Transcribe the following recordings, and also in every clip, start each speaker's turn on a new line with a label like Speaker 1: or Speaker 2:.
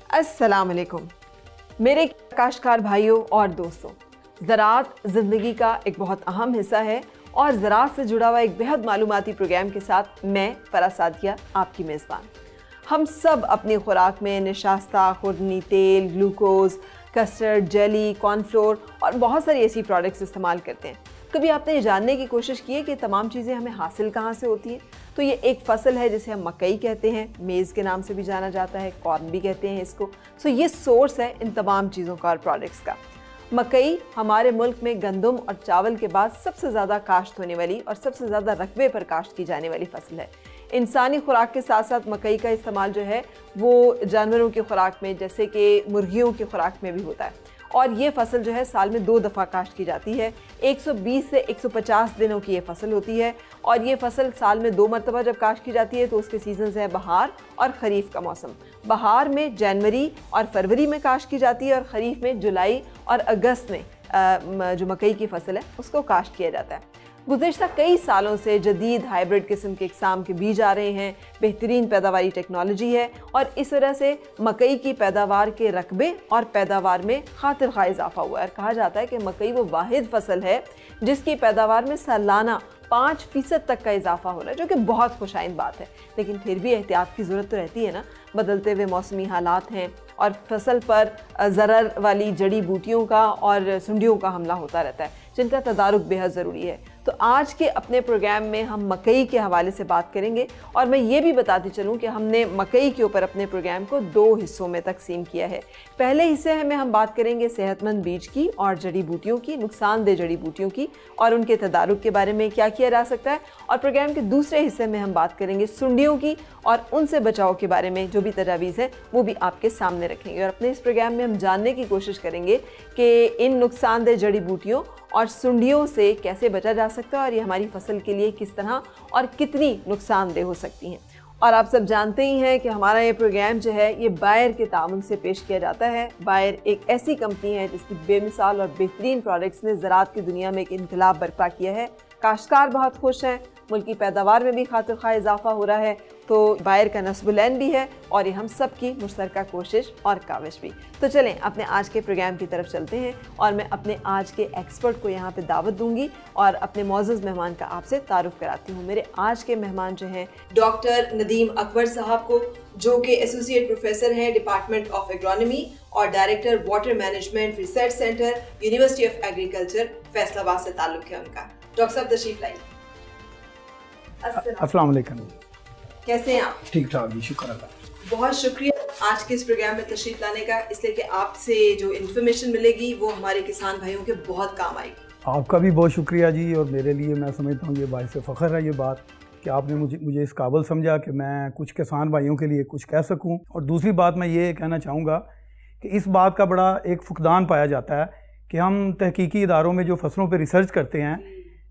Speaker 1: अस्सलाम वालेकुम मेरे काश्तकार भाइयों और दोस्तों। ज़राअत ज़िंदगी का एक बहुत अहम हिस्सा है और ज़राअत से जुड़ा हुआ एक बेहद मालूमाती प्रोग्राम के साथ मैं फराह सादिया आपकी मेज़बान। हम सब अपनी खुराक में निशास्ता, खुर्दनी तेल, ग्लूकोज़, कस्टर्ड, जेली, कॉर्नफ्लोर और बहुत सारी ऐसी प्रोडक्ट्स इस्तेमाल करते हैं। कभी आपने ये जानने की कोशिश की है कि तमाम चीज़ें हमें हासिल कहाँ से होती हैं? तो ये एक फसल है जिसे हम मकई कहते हैं, मेज़ के नाम से भी जाना जाता है, कॉर्न भी कहते हैं इसको। सो ये सोर्स है इन तमाम चीज़ों का और प्रोडक्ट्स का। मकई हमारे मुल्क में गंदम और चावल के बाद सबसे ज़्यादा काश्त होने वाली और सबसे ज़्यादा रकबे पर काश्त की जाने वाली फसल है। इंसानी खुराक के साथ साथ मकई का इस्तेमाल जो है वो जानवरों की खुराक में, जैसे कि मुर्गियों की खुराक में भी होता है। और ये फसल जो है साल में 2 दफ़ा काश्त की जाती है। 120 से 150 दिनों की ये फसल होती है और ये फसल साल में 2 मरतबा जब काश्त की जाती है तो उसके सीजन है बहार और ख़रीफ़ का मौसम। बहार में जनवरी और फरवरी में काश्त की जाती है और ख़रीफ़ में जुलाई और अगस्त में जो मकई की फसल है उसको काश्त किया जाता है। गुज़िश्ता कई सालों से जदीद हाइब्रिड किस्म के इक़साम के बीज आ रहे हैं, बेहतरीन पैदावारी टेक्नोलॉजी है और इस वजह से मकई की पैदावार के रकबे और पैदावार में खातिर खा इजाफा हुआ है। और कहा जाता है कि मकई वो वाहिद फसल है जिसकी पैदावार में सालाना 5% तक का इजाफा हो रहा है, जो कि बहुत खुशाइन बात है। लेकिन फिर भी एहतियात की ज़रूरत तो रहती है ना, बदलते हुए मौसमी हालात हैं और फसल पर ज़रर वाली जड़ी बूटियों का और सुंडियों का हमला होता रहता है, जिनका तदारुक बेहद ज़रूरी है। तो आज के अपने प्रोग्राम में हम मकई के हवाले से बात करेंगे और मैं ये भी बताती चलूँ कि हमने मकई के ऊपर अपने प्रोग्राम को 2 हिस्सों में तकसीम किया है। पहले हिस्से में हम बात करेंगे सेहतमंद बीज की और जड़ी बूटियों की, नुकसानदेह जड़ी बूटियों की और उनके तदारुक के बारे में क्या किया जा सकता है। और प्रोग्राम के दूसरे हिस्से में हम बात करेंगे सुंडियों की और उनसे बचाव के बारे में जो भी तजावीज़ है वो भी आपके सामने रखेंगे। और अपने इस प्रोग्राम में हम जानने की कोशिश करेंगे कि इन नुकसानदेह जड़ी बूटियों और सुंडियों से कैसे बचा जा सकता है और ये हमारी फसल के लिए किस तरह और कितनी नुकसानदेह हो सकती हैं। और आप सब जानते ही हैं कि हमारा ये प्रोग्राम जो है ये बायर के ताउन से पेश किया जाता है। बायर एक ऐसी कंपनी है जिसकी बेमिसाल और बेहतरीन प्रोडक्ट्स ने ज़राअत की दुनिया में एक इनकलाब बर्पा किया है। काश्तकार बहुत खुश हैं, मुल्क की पैदावार में भी खातिर खा इजाफा हो रहा है। तो बायर का नस्बुलैन भी है और ये हम सब की मुश्तरका कोशिश और काविश भी। तो चलें अपने आज के प्रोग्राम की तरफ चलते हैं और मैं अपने आज के एक्सपर्ट को यहाँ पे दावत दूंगी और अपने मौजूद मेहमान का आपसे तारुफ कराती हूँ। मेरे आज के मेहमान जो हैं डॉक्टर नदीम अकबर साहब को, जो कि एसोसिएट प्रोफेसर हैं डिपार्टमेंट ऑफ एग्रोनॉमी और director water management research centre, university of agriculture, Faisalabad से ताल्लुक़ है उनका। डॉक्टर साहब तशरीफ लाइए।
Speaker 2: अस्सलाम वालेकुम।
Speaker 1: कैसे हैं आप?
Speaker 2: ठीक ठाक जी, शुक्र अल्लाह।
Speaker 1: बहुत शुक्रिया आज के इस प्रोग्राम में तशरीफ लाने का, इसलिए कि आपसे जो इन्फॉर्मेशन मिलेगी वो हमारे किसान भाइयों के बहुत काम आएगी।
Speaker 2: आपका भी बहुत शुक्रिया जी। और मेरे लिए मैं समझता हूँ ये बाइस फ़ख्र है ये बात कि आपने मुझे इस काबिल समझा कि मैं कुछ किसान भाइयों के लिए कुछ कह सकूँ। और दूसरी बात मैं ये कहना चाहूँगा कि इस बात का बड़ा एक फुकदान पाया जाता है कि हम तहकीकी इदारों में जो फसलों पर रिसर्च करते हैं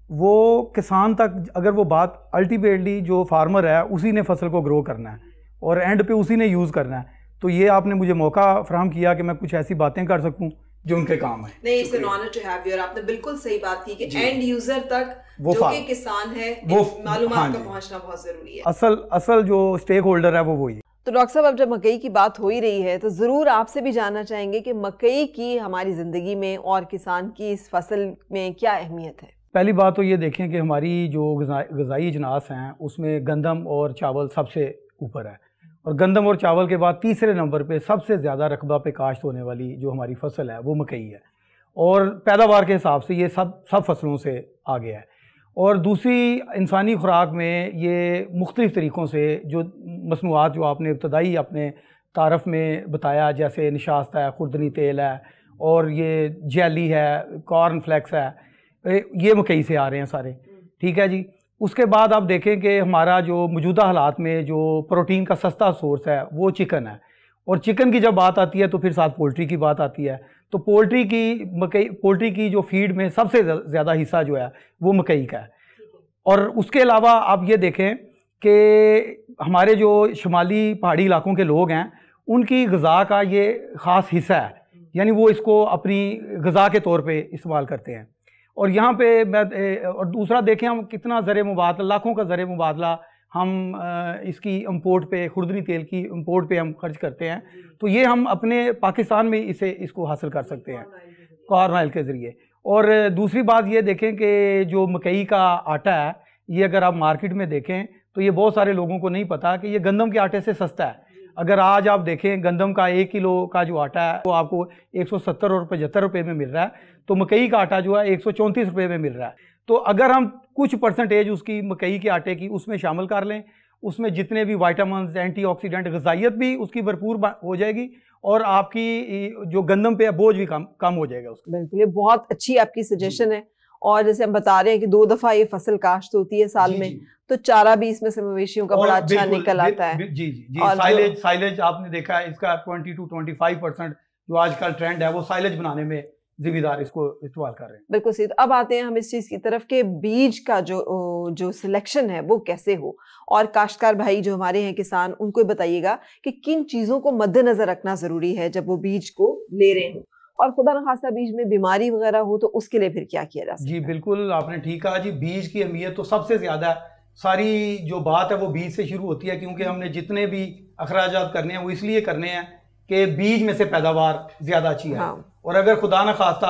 Speaker 2: वो किसान तक अगर वो बात अल्टीमेटली जो फार्मर है उसी ने फसल को ग्रो करना है और एंड पे उसी ने यूज़ करना है। तो ये आपने मुझे मौका फराहम किया कि मैं कुछ ऐसी बातें कर सकूं जो उनके काम है।
Speaker 1: नहीं, it's an honour to have you. और आपने बिल्कुल सही बात की कि एंड यूजर तक
Speaker 2: वो
Speaker 1: जो कि किसान है वो मालूमात का पहुंचना बहुत जरूरी है।
Speaker 2: असल जो स्टेक होल्डर है वो वही।
Speaker 1: तो डॉक्टर साहब, अब जब मकई की बात हो ही रही है तो ज़रूर आपसे भी जानना चाहेंगे कि मकई की हमारी ज़िंदगी में और किसान की इस फसल में क्या अहमियत है।
Speaker 2: पहली बात तो ये देखें कि हमारी जो ग़िज़ाई अजनास हैं उसमें गंदम और चावल सबसे ऊपर है और गंदम और चावल के बाद तीसरे नंबर पे सबसे ज़्यादा रकबा पे काश्त होने वाली जो हमारी फसल है वो मकई है और पैदावार के हिसाब से ये सब फसलों से आगे है। और दूसरी इंसानी खुराक में ये मुख्तलिफ़ तरीक़ों से जो मसनूआत जो आपने इब्तदाई अपने तारफ़ में बताया, जैसे निशास्त है, खुर्दनी तेल है और ये जेली है, कॉर्न फ्लेक्स है, ये मकई से आ रहे हैं सारे। ठीक है जी। उसके बाद आप देखें कि हमारा जो मौजूदा हालात में जो प्रोटीन का सस्ता सोर्स है वो चिकन है और चिकन की जब बात आती है तो फिर साथ पोल्ट्री की बात आती है। तो पोल्ट्री की जो फीड में सबसे ज़्यादा हिस्सा जो है वो मकई का है। और उसके अलावा आप ये देखें कि हमारे जो शुमाली पहाड़ी इलाकों के लोग हैं उनकी ग़िज़ा का ये ख़ास हिस्सा है, यानी वो इसको अपनी ग़िज़ा के तौर पे इस्तेमाल करते हैं। और यहाँ पे और दूसरा देखें हम कितना ज़र मुबादला, लाखों का ज़र मुबादला हम इसकी इंपोर्ट पे, खुर्दनी तेल की इंपोर्ट पे हम खर्च करते हैं, तो ये हम अपने पाकिस्तान में इसको हासिल कर सकते हैं कॉर्न ऑयल के ज़रिए। और दूसरी बात ये देखें कि जो मकई का आटा है, ये अगर आप मार्केट में देखें तो ये बहुत सारे लोगों को नहीं पता कि ये गंदम के आटे से सस्ता है। अगर आज आप देखें गंदम का 1 किलो का जो आटा है वो आपको 170 और 75 रुपये में मिल रहा है, तो मकई का आटा जो है 134 रुपये में मिल रहा है। तो अगर हम कुछ परसेंटेज उसकी मकई के आटे की उसमें शामिल कर लें, उसमें जितने भी वाइटामिन, एंटीऑक्सीडेंट, ग़िज़ाइयत भी उसकी भरपूर हो जाएगी और आपकी जो गंदम पे बोझ भी कम हो जाएगा उसका।
Speaker 1: बिल्कुल, ये बहुत अच्छी आपकी सजेशन है। और जैसे हम बता रहे हैं कि 2 दफ़ा ये फसल काश्त होती है साल में, तो चारा भी इसमें से मवेशियों का बड़ा अच्छा निकल आता है।
Speaker 2: जी। साइलेज आपने देखा है इसका 20 to 25% जो आजकल ट्रेंड है वो साइलेज बनाने में जिम्मेदार इसको इस्तेमाल कर रहे हैं।
Speaker 1: बिल्कुल सही। अब आते हैं हम इस चीज़ की तरफ कि बीज का जो सिलेक्शन है वो कैसे हो, और काश्तकार भाई जो हमारे हैं किसान, उनको बताइएगा कि किन चीज़ों को मद्देनजर रखना ज़रूरी है जब वो बीज को ले रहे हो, और खुदा न खासा बीज में बीमारी वगैरह हो तो उसके लिए फिर क्या किया जा सकता है?
Speaker 2: जी बिल्कुल, आपने ठीक कहा जी। बीज की अहमियत तो सबसे ज़्यादा है, सारी जो बात है वो बीज से शुरू होती है, क्योंकि हमने जितने भी अखराजात करने हैं वो इसलिए करने हैं कि बीज में से पैदावार ज़्यादा अच्छी है। और अगर खुदा न खास्ता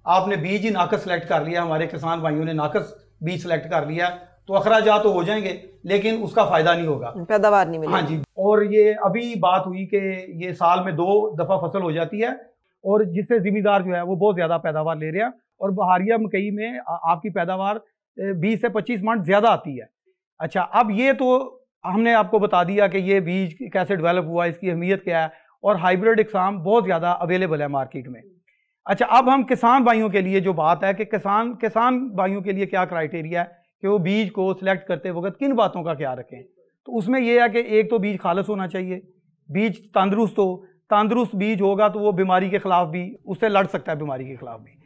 Speaker 2: आपने बीज ही नाकस सेलेक्ट कर लिया, हमारे किसान भाइयों ने नाकस बीज सेलेक्ट कर लिया, तो अखराजात तो हो जाएंगे लेकिन उसका फ़ायदा नहीं होगा,
Speaker 1: पैदावार नहीं मिलेगी।
Speaker 2: हाँ जी। और ये अभी बात हुई कि ये साल में 2 दफ़ा फसल हो जाती है, और जिससे ज़िम्मेदार जो है वो बहुत ज़्यादा पैदावार ले रहे हैं, और बहारिया मकई में आपकी पैदावार 20 से 25 मन ज़्यादा आती है। अच्छा, अब ये तो हमने आपको बता दिया कि ये बीज कैसे डेवलप हुआ, इसकी अहमियत क्या है, और हाइब्रिड इकसाम बहुत ज़्यादा अवेलेबल है मार्केट में। अच्छा, अब हम किसान भाइयों के लिए जो बात है कि किसान भाइयों के लिए क्या क्राइटेरिया है कि वो बीज को सिलेक्ट करते वक्त किन बातों का क्या रखें, तो उसमें यह है कि एक तो बीज खालस होना चाहिए, बीज तंदुरुस्त हो। तंदुरुस्त बीज होगा तो वो बीमारी के ख़िलाफ़ भी, उससे लड़ सकता है बीमारी के ख़िलाफ़ भी।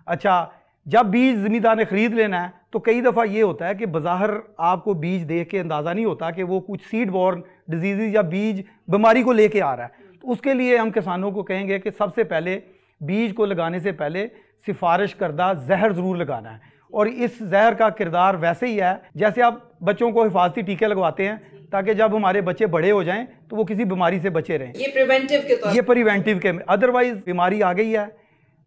Speaker 2: अच्छा, जब बीज ज़मींदार ने ख़रीद लेना है तो कई दफ़ा ये होता है कि बज़ाहिर आपको बीज देख के अंदाज़ा नहीं होता कि वो कुछ सीड बॉर्न डिजीज़ या बीज बीमारी को लेके आ रहा है। तो उसके लिए हम किसानों को कहेंगे कि सबसे पहले बीज को लगाने से पहले सिफारिश करदा जहर ज़रूर लगाना है, और इस जहर का किरदार वैसे ही है जैसे आप बच्चों को हिफाजती टीके लगवाते हैं ताकि जब हमारे बच्चे बड़े हो जाएं तो वो किसी बीमारी से बचे रहें।
Speaker 1: ये प्रिवेंटिव के तौर,
Speaker 2: ये प्रिवेंटिव के, अदरवाइज बीमारी आ गई है,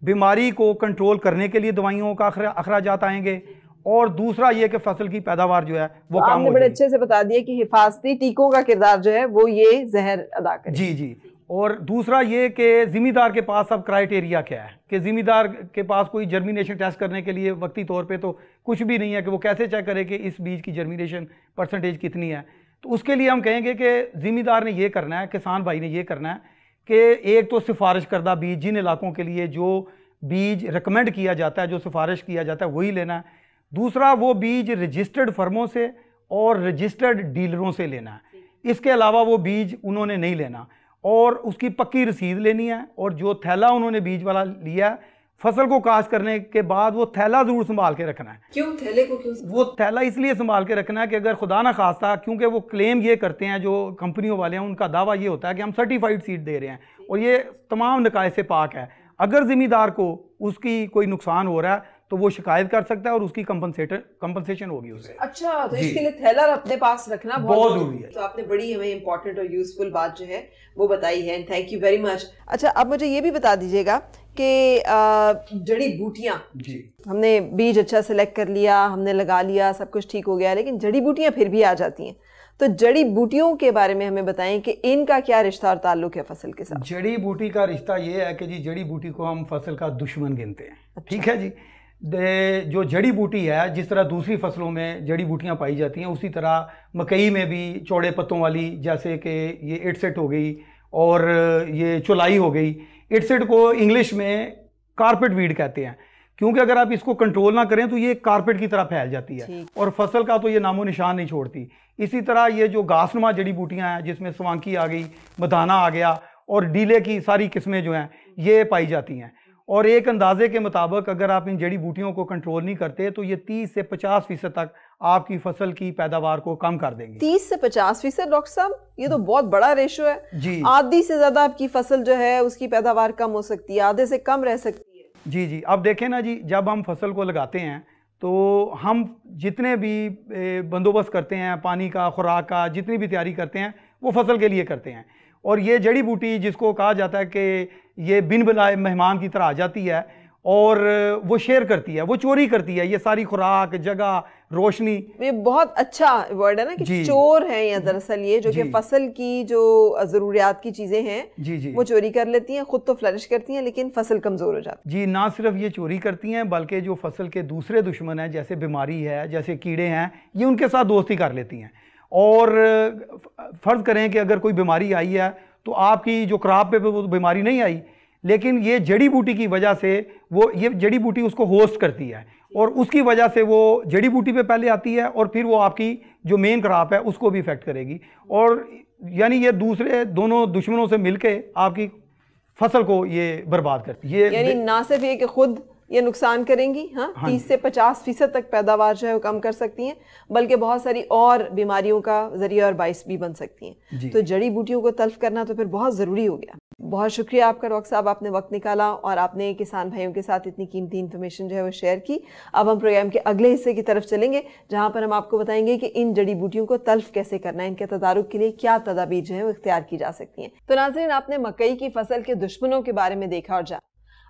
Speaker 2: बीमारी को कंट्रोल करने के लिए दवाइयों का अखराजात आएंगे, और दूसरा ये कि फसल की पैदावार जो है वो कम हो जाएगी।
Speaker 1: बड़े अच्छे से बता दिया कि हिफाजती टीकों का किरदार जो है वो ये जहर अदा करे।
Speaker 2: जी। और दूसरा ये कि ज़िम्मेदार के पास अब क्राइटेरिया क्या है, कि ज़िम्मेदार के पास कोई जर्मिनेशन टेस्ट करने के लिए वक्ती तौर पे तो कुछ भी नहीं है कि वो कैसे चेक करे कि इस बीज की जर्मिनेशन परसेंटेज कितनी है। तो उसके लिए हम कहेंगे कि ज़िम्मेदार ने ये करना है, किसान भाई ने ये करना है कि एक तो सिफारिश करदा बीज, जिन इलाकों के लिए जो बीज रिकमेंड किया जाता है, जो सिफारिश किया जाता है वही लेना है। दूसरा, वो बीज रजिस्टर्ड फर्मों से और रजिस्टर्ड डीलरों से लेना है, इसके अलावा वो बीज उन्होंने नहीं लेना, और उसकी पक्की रसीद लेनी है। और जो थैला उन्होंने बीज वाला लिया है, फसल को काश्त करने के बाद वो थैला ज़रूर संभाल के रखना है।
Speaker 1: क्यों थैले को क्यों?
Speaker 2: वो थैला इसलिए संभाल के रखना है कि अगर खुदा ना खास्ता, क्योंकि वो क्लेम ये करते हैं जो कंपनियों वाले हैं, उनका दावा ये होता है कि हम सर्टिफाइड सीड दे रहे हैं, और ये तमाम नकाए से पाक है। अगर ज़िम्मेदार को उसकी कोई नुकसान हो रहा है तो वो शिकायत कर सकता है और उसकी कंपनसेशन होगी उससे।
Speaker 1: अच्छा, तो इसके लिए थैला अपने पास रखना बहुत जरूरी है। तो आपने बड़ी हमें इंपॉर्टेंट और यूजफुल बात जो है वो बताई है, थैंक यू वेरी मच। अच्छा, अब मुझे ये भी बता दीजिएगा कि जड़ी बूटियां,
Speaker 2: जी,
Speaker 1: हमने बीज अच्छा सेलेक्ट कर लिया, हमने लगा लिया, सब कुछ ठीक हो गया, लेकिन जड़ी बूटियां फिर भी आ जाती हैं, तो जड़ी बूटियों के बारे में हमें बताएं कि इनका क्या रिश्ता और ताल्लुक है फसल के साथ?
Speaker 2: जड़ी बूटी का रिश्ता ये है कि जी जड़ी बूटी को हम फसल का दुश्मन गिनते हैं। अच्छा। ठीक है जी, जो जड़ी बूटी है, जिस तरह दूसरी फसलों में जड़ी बूटियां पाई जाती हैं, उसी तरह मकई में भी चौड़े पत्तों वाली, जैसे कि ये इटसेट हो गई और ये चौलाई हो गई। इटसेट को इंग्लिश में कारपेट वीड कहते हैं, क्योंकि अगर आप इसको कंट्रोल ना करें तो ये कारपेट की तरह फैल जाती है और फसल का तो ये नामो निशान नहीं छोड़ती। इसी तरह ये जो घासनुमा जड़ी बूटियां हैं, जिसमें स्वांकी आ गई, मधाना आ गया और डीले की सारी किस्में जो हैं ये पाई जाती हैं। और एक अंदाजे के मुताबिक अगर आप इन जड़ी बूटियों को कंट्रोल नहीं करते तो ये 30 से 50% तक आपकी फसल की पैदावार को कम कर देंगे।
Speaker 1: 30 से 50%? डॉक्टर साहब, ये तो बहुत बड़ा रेशो है
Speaker 2: जी।
Speaker 1: आधी से ज्यादा आपकी फसल जो है उसकी पैदावार कम हो सकती है, आधे से कम रह सकती है।
Speaker 2: जी, अब देखें ना जी, जब हम फसल को लगाते हैं तो हम जितने भी बंदोबस्त करते हैं पानी का, खुराक का, जितनी भी तैयारी करते हैं वो फसल के लिए करते हैं। और ये जड़ी बूटी जिसको कहा जाता है कि ये बिन बुलाए मेहमान की तरह आ जाती है और वो शेयर करती है, वो चोरी करती है ये सारी खुराक, जगह, रोशनी।
Speaker 1: ये बहुत अच्छा वर्ड है ना कि चोर है या दरअसल ये जो कि फसल की जो ज़रूरियात की चीज़ें हैं वो चोरी कर लेती हैं, खुद तो फ्लरिश करती हैं लेकिन फसल कमज़ोर हो जाती है। जी,
Speaker 2: ना सिर्फ ये चोरी करती हैं बल्कि जो फसल के दूसरे दुश्मन हैं जैसे बीमारी है, जैसे कीड़े हैं, ये उनके साथ दोस्ती कर लेती हैं। और फ़र्ज़ करें कि अगर कोई बीमारी आई है तो आपकी जो क्रॉप पे वो बीमारी नहीं आई, लेकिन ये जड़ी बूटी की वजह से वो ये जड़ी बूटी उसको होस्ट करती है और उसकी वजह से वो जड़ी बूटी पे पहले आती है और फिर वो आपकी जो मेन क्रॉप है उसको भी इफेक्ट करेगी। और यानी ये दूसरे दोनों दुश्मनों से मिलके आपकी फसल को ये बर्बाद करती है।
Speaker 1: यानी ना सिर्फ ये कि खुद ये नुकसान करेंगी, हाँ 30 से 50% तक पैदावार जो है वो कम कर सकती हैं, बल्कि बहुत सारी और बीमारियों का जरिया और बाइस भी बन सकती हैं। तो जड़ी बूटियों को तल्फ करना तो फिर बहुत ज़रूरी हो गया। बहुत शुक्रिया आपका डॉक्टर साहब, आपने वक्त निकाला और आपने किसान भाइयों के साथ इतनी कीमती इन्फॉर्मेशन जो है वो शेयर की। अब हम प्रोग्राम के अगले हिस्से की तरफ चलेंगे जहाँ पर हम आपको बताएंगे कि इन जड़ी बूटियों को तल्फ कैसे करना है, इनके तदारुक के लिए क्या तदाबीर जो है वो इख्तियार की जा सकती हैं। तो नाज़रीन, आपने मकई की फसल के दुश्मनों के बारे में देखा और जाना।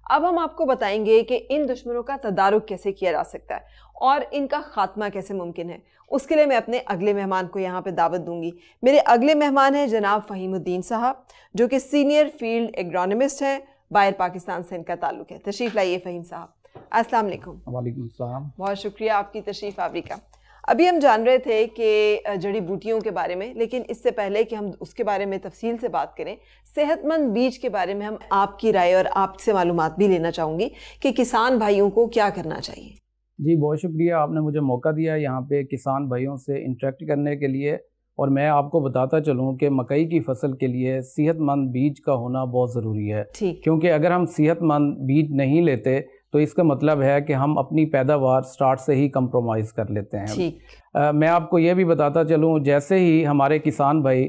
Speaker 1: अब हम आपको बताएंगे कि इन दुश्मनों का तदारुक कैसे किया जा सकता है और इनका खात्मा कैसे मुमकिन है। उसके लिए मैं अपने अगले मेहमान को यहाँ पे दावत दूंगी। मेरे अगले मेहमान हैं जनाब फ़हीमुद्दीन साहब, जो कि सीनियर फील्ड एग्रोनॉमिस्ट हैं, बाहर पाकिस्तान से इनका ताल्लुक है। तशरीफ़ लाइए फ़हीम साहब। अस्सलाम वालेकुम।
Speaker 3: वालेकुम सलाम।
Speaker 1: बहुत शुक्रिया आपकी तशरीफ़ आवरी का। अभी हम जान रहे थे कि जड़ी बूटियों के बारे में, लेकिन इससे पहले कि हम उसके बारे में तफसील से बात करें, सेहतमंद बीज के बारे में हम आपकी राय और आपसे मालूमात भी लेना चाहूँगी कि किसान भाइयों को क्या करना चाहिए।
Speaker 3: जी, बहुत शुक्रिया, आपने मुझे मौका दिया यहाँ पे किसान भाइयों से इंटरेक्ट करने के लिए। और मैं आपको बताता चलूँ कि मकई की फसल के लिए सेहतमंद बीज का होना बहुत ज़रूरी है, क्योंकि अगर हम सेहतमंद बीज नहीं लेते तो इसका मतलब है कि हम अपनी पैदावार स्टार्ट से ही कंप्रोमाइज़ कर लेते हैं। मैं आपको ये भी बताता चलूँ, जैसे ही हमारे किसान भाई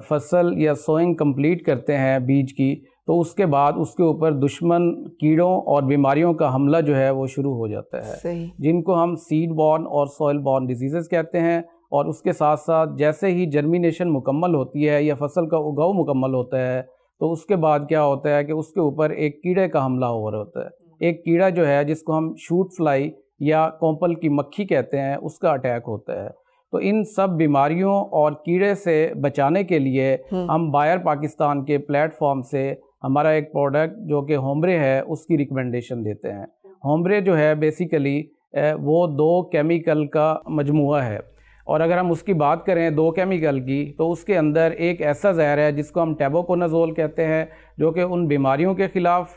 Speaker 3: फसल या सोइंग कंप्लीट करते हैं बीज की, तो उसके बाद उसके ऊपर दुश्मन कीड़ों और बीमारियों का हमला जो है वो शुरू हो जाता है, जिनको हम सीड बॉर्न और सॉइल बॉर्न डिजीज़ कहते हैं। और उसके साथ साथ जैसे ही जर्मिनेशन मुकम्मल होती है या फसल का उगाव मुकम्मल होता है, तो उसके बाद क्या होता है कि उसके ऊपर एक कीड़े का हमला हो रहा होता है। एक कीड़ा जो है जिसको हम शूट फ्लाई या कोंपल की मक्खी कहते हैं, उसका अटैक होता है। तो इन सब बीमारियों और कीड़े से बचाने के लिए हम बायर पाकिस्तान के प्लेटफॉर्म से हमारा एक प्रोडक्ट जो कि होमरे है उसकी रिकमेंडेशन देते हैं। होमरे जो है बेसिकली वो 2 केमिकल का मजमुआ है, और अगर हम उसकी बात करें 2 केमिकल की, तो उसके अंदर एक ऐसा जहर है जिसको हम टेबोकोनाजोल कहते हैं, जो कि उन बीमारियों के ख़िलाफ़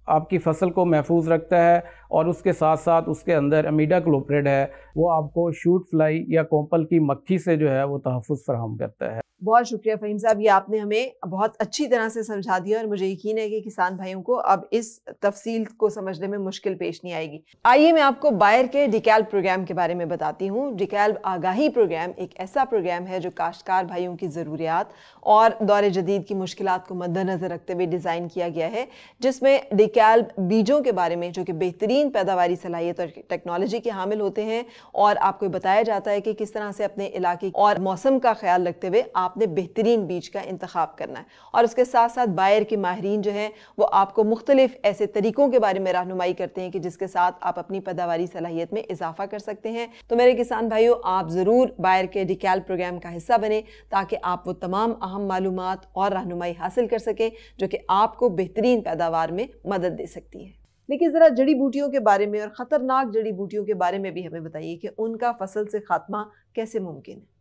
Speaker 3: आपकी फसल को महफूज रखता है, और उसके साथ साथ उसके अंदर इमिडाक्लोप्रिड है, वो आपको शूट फ्लाई या कोंपल की मक्खी से जो है वो तहफ़्फ़ुज़ फराहम करता है।
Speaker 1: बहुत शुक्रिया फ़हीम साहब, ये आपने हमें बहुत अच्छी तरह से समझा दिया और मुझे यकीन है कि किसान भाइयों को अब इस तफसील को समझने में मुश्किल पेश नहीं आएगी। आइए मैं आपको बायर के डिकैल्ब प्रोग्राम के बारे में बताती हूँ। डिकैल्ब आगाही प्रोग्राम एक ऐसा प्रोग्राम है जो काश्तकार भाइयों की ज़रूरियात और दौर जदीद की मुश्किलात को मद्देनज़र रखते हुए डिज़ाइन किया गया है, जिसमें डिकैल्ब बीजों के बारे में जो कि बेहतरीन पैदावारी सलाहियत और टेक्नोलॉजी के हामिल होते हैं, और आपको बताया जाता है कि किस तरह से अपने इलाके और मौसम का ख्याल रखते हुए आपने बेहतरीन बीज का इंतखाब करना है। और उसके साथ साथ बायर के माहिरीन जो हैं वो आपको मुख्तलिफ ऐसे तरीकों के बारे में रहनुमाई करते हैं कि जिसके साथ आप अपनी पैदावारी सलाहियत में इजाफा कर सकते हैं। तो मेरे किसान भाइयों, आप ज़रूर बायर के डिकैल्ब प्रोग्राम का हिस्सा बने ताकि आप वो तमाम अहम मालूमात और रहनुमाई हासिल कर सकें जो कि आपको बेहतरीन पैदावार में मदद दे सकती है। लेकिन ज़रा जड़ी बूटियों के बारे में और ख़तरनाक जड़ी बूटियों के बारे में भी हमें बताइए कि उनका फसल से खात्मा कैसे मुमकिन है।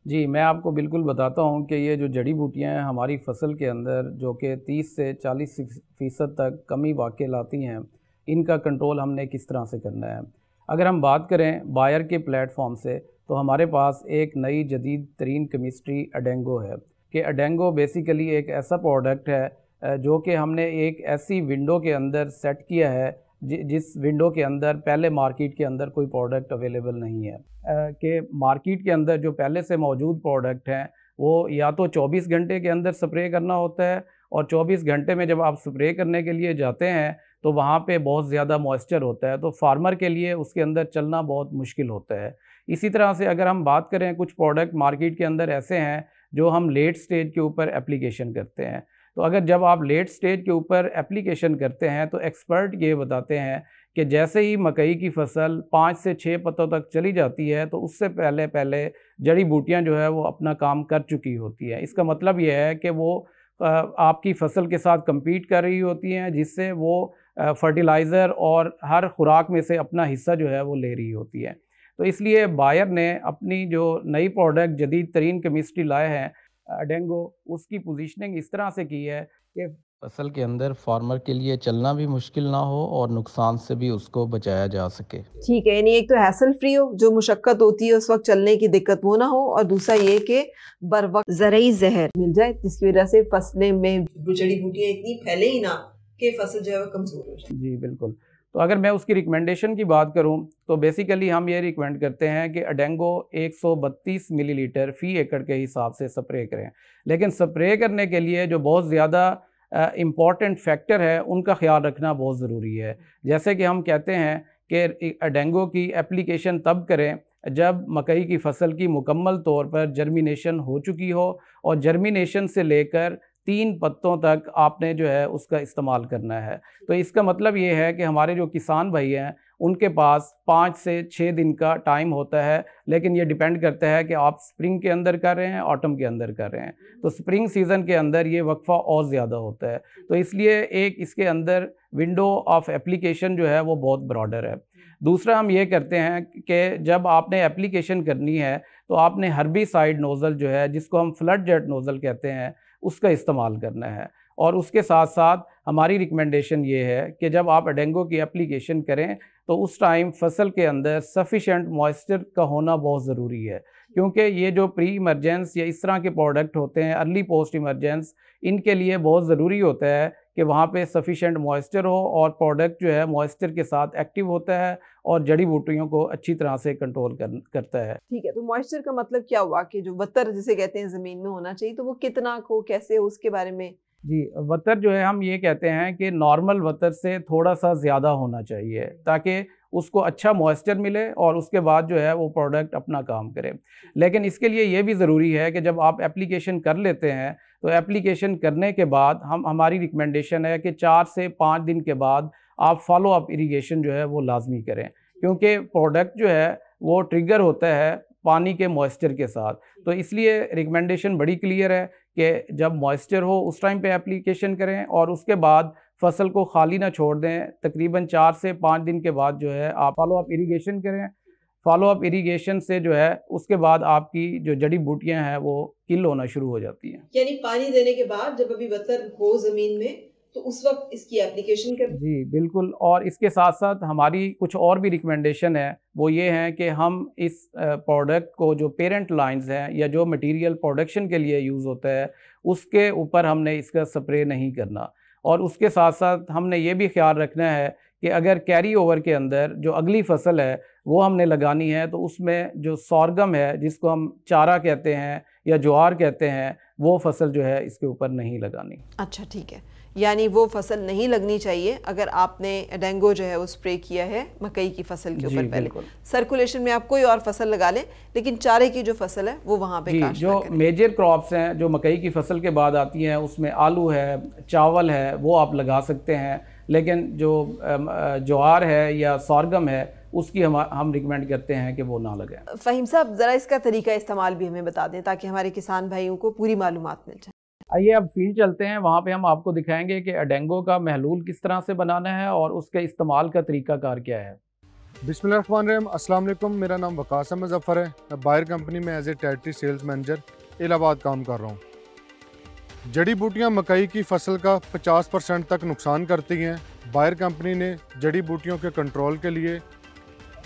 Speaker 3: जी, मैं आपको बिल्कुल बताता हूँ कि ये जो जड़ी बूटियाँ हैं हमारी फसल के अंदर जो कि 30 से 40% तक कमी वाक़ई लाती हैं, इनका कंट्रोल हमने किस तरह से करना है। अगर हम बात करें बायर के प्लेटफॉर्म से, तो हमारे पास एक नई जदीद तरीन केमिस्ट्री अडेंगो है कि अडेंगो बेसिकली एक ऐसा प्रोडक्ट है जो कि हमने एक ऐसी विंडो के अंदर सेट किया है जिस विंडो के अंदर पहले मार्केट के अंदर कोई प्रोडक्ट अवेलेबल नहीं है। कि मार्केट के अंदर जो पहले से मौजूद प्रोडक्ट हैं वो या तो 24 घंटे के अंदर स्प्रे करना होता है, और 24 घंटे में जब आप स्प्रे करने के लिए जाते हैं तो वहाँ पे बहुत ज़्यादा मॉइस्चर होता है, तो फार्मर के लिए उसके अंदर चलना बहुत मुश्किल होता है। इसी तरह से अगर हम बात करें, कुछ प्रोडक्ट मार्केट के अंदर ऐसे हैं जो हम लेट स्टेज के ऊपर एप्लीकेशन करते हैं। तो अगर जब आप लेट स्टेज के ऊपर एप्लीकेशन करते हैं तो एक्सपर्ट ये बताते हैं कि जैसे ही मकई की फसल 5 से 6 पत्तों तक चली जाती है तो उससे पहले पहले जड़ी बूटियाँ जो है वो अपना काम कर चुकी होती है। इसका मतलब ये है कि वो आपकी फसल के साथ compete कर रही होती हैं, जिससे वो फर्टिलाइज़र और हर खुराक में से अपना हिस्सा जो है वो ले रही होती है। तो इसलिए बायर ने अपनी जो नई प्रोडक्ट जदीद तरीन केमिस्ट्री लाए हैं अडेंगो, उसकी पोजीशनिंग इस तरह से की है कि फसल के अंदर फार्मर के लिए चलना भी मुश्किल ना हो और नुकसान से भी उसको बचाया जा सके।
Speaker 1: ठीक है, यानी एक तो हैसल फ्री हो, जो मुशक्कत होती है उस वक्त चलने की दिक्कत वो ना हो, और दूसरा ये कि बर वक्त ज़रूरी जहर मिल जाए जिसकी वजह से फसलें में जड़ी बूटियाँ इतनी फैले ही ना कि फसल जो है वो कमज़ोर हो जाए।
Speaker 3: जी बिल्कुल। तो अगर मैं उसकी रिकमेंडेशन की बात करूं तो बेसिकली हम ये रिकमेंड करते हैं कि अडेंगो 132 मिलीलीटर फ़ी एकड़ के हिसाब से स्प्रे करें। लेकिन स्प्रे करने के लिए जो बहुत ज़्यादा इम्पॉर्टेंट फैक्टर है उनका ख्याल रखना बहुत ज़रूरी है। जैसे कि हम कहते हैं कि अडेंगो की एप्लीकेशन तब करें जब मकई की फसल की मुकम्मल तौर पर जर्मिनेशन हो चुकी हो, और जर्मिनेशन से लेकर 3 पत्तों तक आपने जो है उसका इस्तेमाल करना है। तो इसका मतलब ये है कि हमारे जो किसान भाई हैं उनके पास 5 से 6 दिन का टाइम होता है, लेकिन ये डिपेंड करता है कि आप स्प्रिंग के अंदर कर रहे हैं, ऑटम के अंदर कर रहे हैं। तो स्प्रिंग सीज़न के अंदर ये वक्फा और ज़्यादा होता है, तो इसलिए एक इसके अंदर विंडो ऑफ एप्लीकेशन जो है वो बहुत ब्रॉडर है। दूसरा हम ये करते हैं कि जब आपने एप्लीकेशन करनी है तो आपने हर्बिसाइड नोज़ल जो है, जिसको हम फ्लड जेट नोज़ल कहते हैं, उसका इस्तेमाल करना है। और उसके साथ साथ हमारी रिकमेंडेशन ये है कि जब आप अडेंगो की एप्लीकेशन करें तो उस टाइम फसल के अंदर सफिशेंट मॉइस्चर का होना बहुत ज़रूरी है, क्योंकि ये जो प्री इमरजेंस या इस तरह के प्रोडक्ट होते हैं, अर्ली पोस्ट इमरजेंस, इनके लिए बहुत ज़रूरी होता है कि वहाँ पे सफिशेंट मॉइस्चर हो और प्रोडक्ट जो है मॉइस्चर के साथ एक्टिव होता है और जड़ी बूटियों को अच्छी तरह से कंट्रोल करता है।
Speaker 1: ठीक है, तो मॉइस्चर का मतलब क्या हुआ कि जो वतर जिसे कहते हैं ज़मीन में होना चाहिए, तो वो कितना हो, कैसे हो, उसके बारे में?
Speaker 3: जी, वतर जो है हम ये कहते हैं कि नॉर्मल वतर से थोड़ा सा ज़्यादा होना चाहिए ताकि उसको अच्छा मॉइस्चर मिले और उसके बाद जो है वो प्रोडक्ट अपना काम करे। लेकिन इसके लिए ये भी ज़रूरी है कि जब आप एप्लीकेशन कर लेते हैं तो एप्लीकेशन करने के बाद हमारी रिकमेंडेशन है कि 4 से 5 दिन के बाद आप फॉलो अप इरिगेशन जो है वो लाजमी करें, क्योंकि प्रोडक्ट जो है वो ट्रिगर होता है पानी के मॉइस्चर के साथ। तो इसलिए रिकमेंडेशन बड़ी क्लियर है कि जब मॉइस्चर हो उस टाइम पे एप्लीकेशन करें और उसके बाद फसल को खाली ना छोड़ दें। तकरीबन 4 से 5 दिन के बाद जो है आप फॉलो अप इरिगेशन करें। फॉलो अप इरिगेशन से जो है उसके बाद आपकी जो जड़ी बूटियां हैं वो किल होना शुरू हो जाती हैं।
Speaker 1: यानी पानी देने के बाद जब अभी वतर हो ज़मीन में तो उस वक्त इसकी एप्लीकेशन कर।
Speaker 3: जी बिल्कुल। और इसके साथ साथ हमारी कुछ और भी रिकमेंडेशन है, वो ये हैं कि हम इस प्रोडक्ट को जो पेरेंट लाइंस हैं या जो मटेरियल प्रोडक्शन के लिए यूज़ होता है उसके ऊपर हमने इसका स्प्रे नहीं करना। और उसके साथ साथ हमने ये भी ख्याल रखना है कि अगर कैरी ओवर के अंदर जो अगली फसल है वो हमने लगानी है तो उसमें जो सॉरगम है, जिसको हम चारा कहते हैं या ज्वार कहते हैं, वो फसल जो है इसके ऊपर नहीं लगानी।
Speaker 1: अच्छा ठीक है, यानी वो फसल नहीं लगनी चाहिए अगर आपने अडेंगो जो है वो स्प्रे किया है मकई की फसल के ऊपर। पहले सर्कुलेशन में आप कोई और फसल लगा लें, लेकिन चारे की जो फसल है वो वहाँ पे काश्त
Speaker 3: जो मेजर क्रॉप्स हैं जो मकई की फसल के बाद आती हैं उसमें आलू है, चावल है, वो आप लगा सकते हैं। लेकिन जो ज्वार है या सॉरगम है उसकी हम रिकमेंड करते हैं कि वो ना लगाएं।
Speaker 1: फ़हीम साहब, ज़रा इसका तरीका इस्तेमाल भी हमें बता दें ताकि हमारे किसान भाइयों को पूरी मालूमात मिल जाए।
Speaker 3: आइए अब फील्ड चलते हैं, वहाँ पे हम आपको दिखाएंगे कि अडेंगो का महलूल किस तरह से बनाना है और उसके इस्तेमाल का तरीकाकार क्या है।
Speaker 4: बिस्मिल्लाहिर्रहमानिर्रहीम, अस्सलाम वालेकुम। मेरा नाम वकास अहमद ज़फ़र है। मैं बायर कंपनी में as a territory sales manager Allahabad काम कर रहा हूँ। जड़ी बूटियाँ मकई की फसल का 50% तक नुकसान करती हैं। बायर कंपनी ने जड़ी बूटियों के कंट्रोल के लिए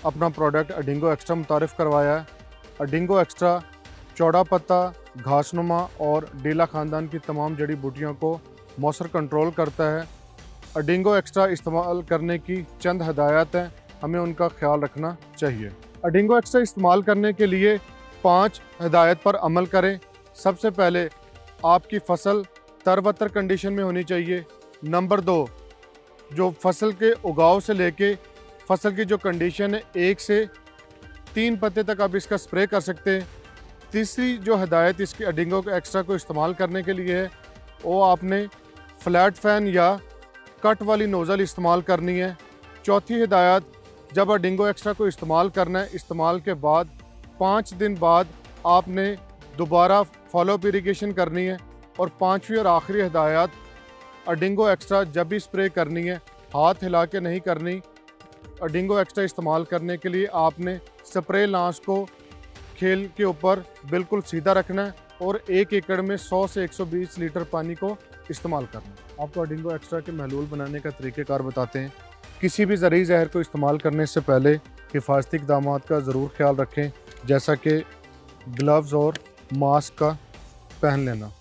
Speaker 4: अपना प्रोडक्ट अडिंगो एक्स्ट्रा मुतारिफ़ करवाया है। अडिंगो एक्स्ट्रा चौड़ा पत्ता, घासनुमा और डेला ख़ानदान की तमाम जड़ी बूटियों को मौसर कंट्रोल करता है। अडिंगो एक्स्ट्रा इस्तेमाल करने की चंद हदायत हैं, हमें उनका ख्याल रखना चाहिए। अडिंगो एक्स्ट्रा इस्तेमाल करने के लिए 5 हदायत पर अमल करें। सबसे पहले आपकी फसल तरवतर कंडीशन में होनी चाहिए। नंबर 2, जो फसल के उगाव से लेके फसल की जो कंडीशन है 1 से 3 पत्ते तक आप इसका स्प्रे कर सकते हैं। तीसरी जो हिदायत इसकी अडिंगो एक्स्ट्रा को इस्तेमाल करने के लिए है वो आपने फ्लैट फैन या कट वाली नोज़ल इस्तेमाल करनी है। चौथी हिदायत, जब अडिंगो एक्स्ट्रा को इस्तेमाल करना है, इस्तेमाल के बाद 5 दिन बाद आपने दोबारा फॉलोअप इरिगेशन करनी है। और पांचवी और आखिरी हिदायत, अडिंगो एक्स्ट्रा जब भी स्प्रे करनी है हाथ हिला के नहीं करनी। अडिंगो एक्स्ट्रा इस्तेमाल करने के लिए आपने स्प्रे लांच को खेल के ऊपर बिल्कुल सीधा रखना है और 1 एकड़ में 100 से 120 लीटर पानी को इस्तेमाल करना है। आपको अडिंगो एक्स्ट्रा के महलूल बनाने का तरीक़ेकार बताते हैं। किसी भी ज़रूरी जहर को इस्तेमाल करने से पहले हिफाजती इक़दामात का ज़रूर ख्याल रखें, जैसा कि ग्लव्स और मास्क का पहन लेना।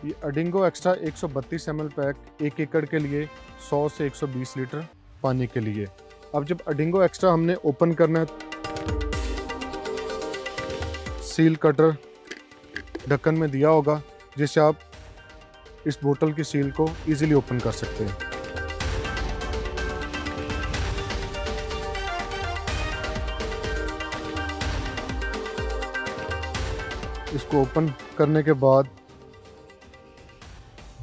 Speaker 4: ये अडिंगो एक्स्ट्रा 132 ml पैक 1 एकड़ के लिए 100 से 120 लीटर पानी के लिए। अब जब अडिंगो एक्स्ट्रा हमने ओपन करना है, सील कटर ढक्कन में दिया होगा जिससे आप इस बोतल की सील को इजीली ओपन कर सकते हैं। इसको ओपन करने के बाद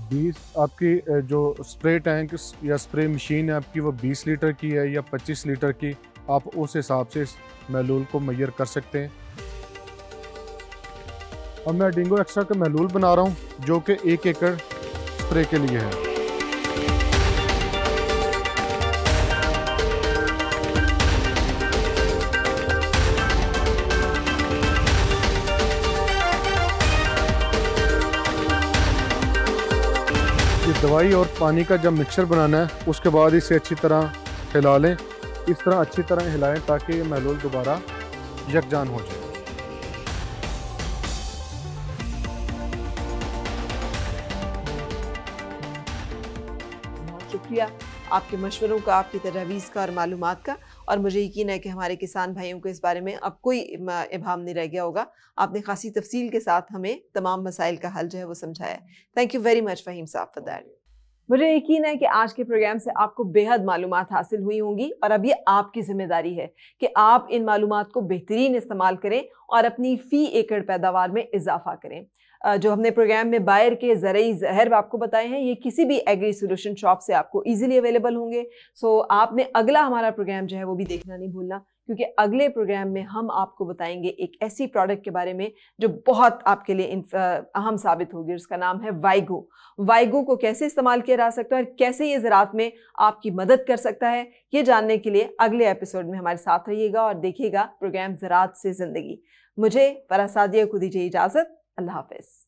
Speaker 4: 20 आपकी जो स्प्रे टैंक या स्प्रे मशीन है आपकी वो 20 लीटर की है या 25 लीटर की, आप उस हिसाब से इस महलूल को मुय्यर कर सकते हैं। अब मैं अडिंगो एक्स्ट्रा का महलूल बना रहा हूँ जो कि 1 एकड़ स्प्रे के लिए है। ये दवाई और पानी का जब मिक्सचर बनाना है उसके बाद इसे अच्छी तरह हिला लें। इस तरह अच्छी तरह हिलाएं ताकि ये महलूल दोबारा यकजान हो जाए।
Speaker 1: शुक्रिया आपके मशवरों का, आपकी तजवीज़ का और मालूमात का। और मुझे यकीन है कि हमारे किसान भाइयों को इस बारे में अब कोई इबाम नहीं रह गया होगा। आपने खासी तफसील के साथ हमें तमाम मसाइल का हल जो है वो समझाया। Thank you very much Faheem साहब फॉर दैट। मुझे यकीन है कि आज के प्रोग्राम से आपको बेहद मालूमात हासिल हुई होंगी और अब ये आपकी जिम्मेदारी है कि आप इन मालूमात को बेहतरीन इस्तेमाल करें और अपनी फ़ी एकड़ पैदावार में इजाफा करें। जो हमने प्रोग्राम में बायर के ज़रूरी जहर आपको बताए हैं, ये किसी भी एग्री सोल्यूशन शॉप से आपको इजीली अवेलेबल होंगे। सो आपने अगला हमारा प्रोग्राम जो है वो भी देखना नहीं भूलना, क्योंकि अगले प्रोग्राम में हम आपको बताएंगे एक ऐसी प्रोडक्ट के बारे में जो बहुत आपके लिए अहम साबित होगी। उसका नाम है वाइगो। वाइगो को कैसे इस्तेमाल किया जा सकता है और कैसे ये ज़राअत में आपकी मदद कर सकता है, ये जानने के लिए अगले एपिसोड में हमारे साथ रहिएगा और देखिएगा प्रोग्राम ज़राअत से ज़िंदगी। मुझे फराह सादिया को दीजिए इजाज़त। अल्लाह हाफ़िज़।